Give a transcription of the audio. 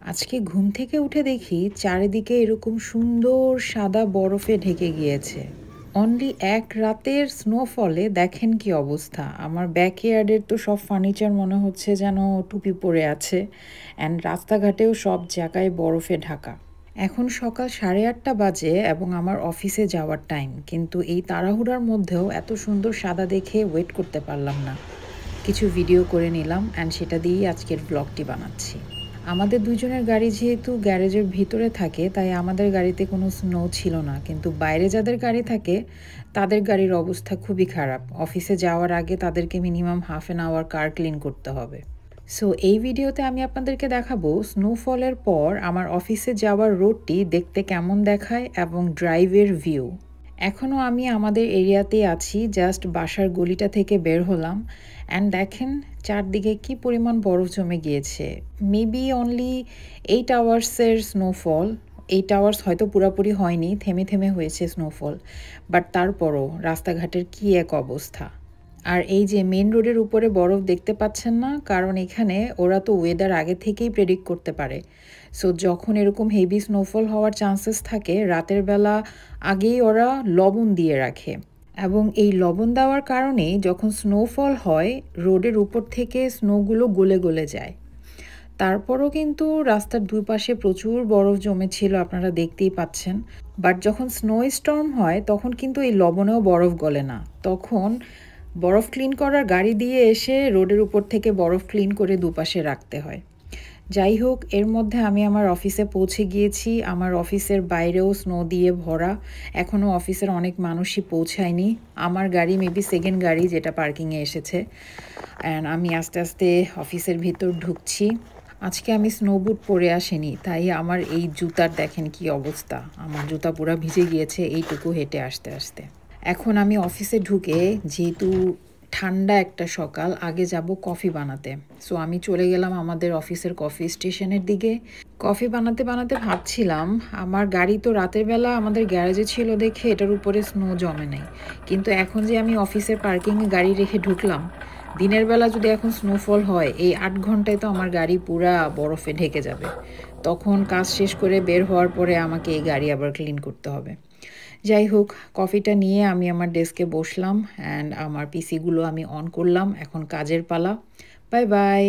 আজকে ঘুম থেকে উঠে দেখি চারিদিকে এরকম সুন্দর সাদা বরফে ঢেকে গিয়েছে। অনলি এক রাতের স্নোফলে দেখেন কি অবস্থা। আমার ব্যাকইয়ার্ডের তো সব ফার্নিচার মনে হচ্ছে যেন টুপি পরে আছে, অ্যান্ড রাস্তাঘাটেও সব জায়গায় বরফে ঢাকা। এখন সকাল 8:30 বাজে এবং আমার অফিসে যাওয়ার টাইম, কিন্তু এই তাড়াহুড়ার মধ্যেও এত সুন্দর সাদা দেখে ওয়েট করতে পারলাম না। কিছু ভিডিও করে নিলাম অ্যান্ড সেটা দিয়েই আজকের ব্লগটি বানাচ্ছি। আমাদের দুজনের গাড়ি যেহেতু গ্যারেজের ভিতরে থাকে, তাই আমাদের গাড়িতে কোনো স্নো ছিল না, কিন্তু বাইরে যাদের গাড়ি থাকে তাদের গাড়ির অবস্থা খুবই খারাপ। অফিসে যাওয়ার আগে তাদেরকে minimum half an our car clean করতে হবে। সো এই ভিডিওতে আমি আপনাদেরকে দেখাবো স্নোফলের পর আমার অফিসে যাওয়ার রোডটি দেখতে কেমন দেখায় এবং ড্রাইভের ভিউ। এখনও আমি আমাদের এরিয়াতেই আছি, জাস্ট বাসার গলিটা থেকে বের হলাম অ্যান্ড দেখেন চারদিকে কি পরিমাণ বরফ জমে গিয়েছে। মেবি অনলি 8 আওয়ার্সের স্নোফল। 8 আওয়ার্স হয়তো পুরোপুরি হয়নি, থেমে থেমে হয়েছে স্নোফল, বাট তারপরও রাস্তাঘাটের কি এক অবস্থা। আর এই যে মেন রোডের উপরে বরফ দেখতে পাচ্ছেন না, কারণ এখানে ওরা তো ওয়েদার আগে থেকেই প্রেডিক্ট করতে পারে। সো যখন এরকম হেভি স্নোফল হওয়ার চান্সেস থাকে, রাতের বেলা আগেই ওরা লবণ দিয়ে রাখে, এবং এই লবণ দেওয়ার কারণেই যখন স্নোফল হয় রোডের উপর থেকে স্নোগুলো গলে গলে যায়। তারপরও কিন্তু রাস্তার দুই পাশে প্রচুর বরফ জমেছিল, আপনারা দেখতেই পাচ্ছেন। বাট যখন স্নো স্টর্ম হয় তখন কিন্তু এই লবণেও বরফ গলে না, তখন বরফ ক্লিন করার গাড়ি দিয়ে এসে রোডের উপর থেকে বরফ ক্লিন করে দুপাশে রাখতে হয়। যাই হোক, এর মধ্যে আমি আমার অফিসে পৌঁছে গিয়েছি। আমার অফিসের বাইরেও স্নো দিয়ে ভরা, এখনও অফিসের অনেক মানুষই পৌঁছায়নি। আমার গাড়ি মেবি সেকেন্ড গাড়ি যেটা পার্কিংয়ে এসেছে, অ্যান্ড আমি আস্তে আস্তে অফিসের ভিতর ঢুকছি। আজকে আমি স্নো বুট পরে আসিনি, তাই আমার এই জুতার দেখেন কি অবস্থা। আমার জুতা পুরো ভিজে গিয়েছে এইটুকু হেঁটে আসতে আসতে। এখন আমি অফিসে ঢুকে, যেহেতু ঠান্ডা একটা সকাল, আগে যাব কফি বানাতে। সো আমি চলে গেলাম আমাদের অফিসের কফি স্টেশনের দিকে। কফি বানাতে বানাতে ভাবছিলাম, আমার গাড়ি তো রাতের বেলা আমাদের গ্যারেজে ছিল দেখে এটার উপরে স্নো জমে নেই, কিন্তু এখন যে আমি অফিসের পার্কিংয়ে গাড়ি রেখে ঢুকলাম, দিনের বেলা যদি এখন স্নোফল হয় এই 8 ঘন্টায় তো আমার গাড়ি পুরা বরফে ঢেকে যাবে। তখন কাজ শেষ করে বের হওয়ার পরে আমাকে এই গাড়ি আবার ক্লিন করতে হবে। যাই হোক, কফিটা নিয়ে আমি আমার ডেস্কে বসলাম অ্যান্ড আমার পিসিগুলো আমি অন করলাম। এখন কাজের পালা। Bye bye.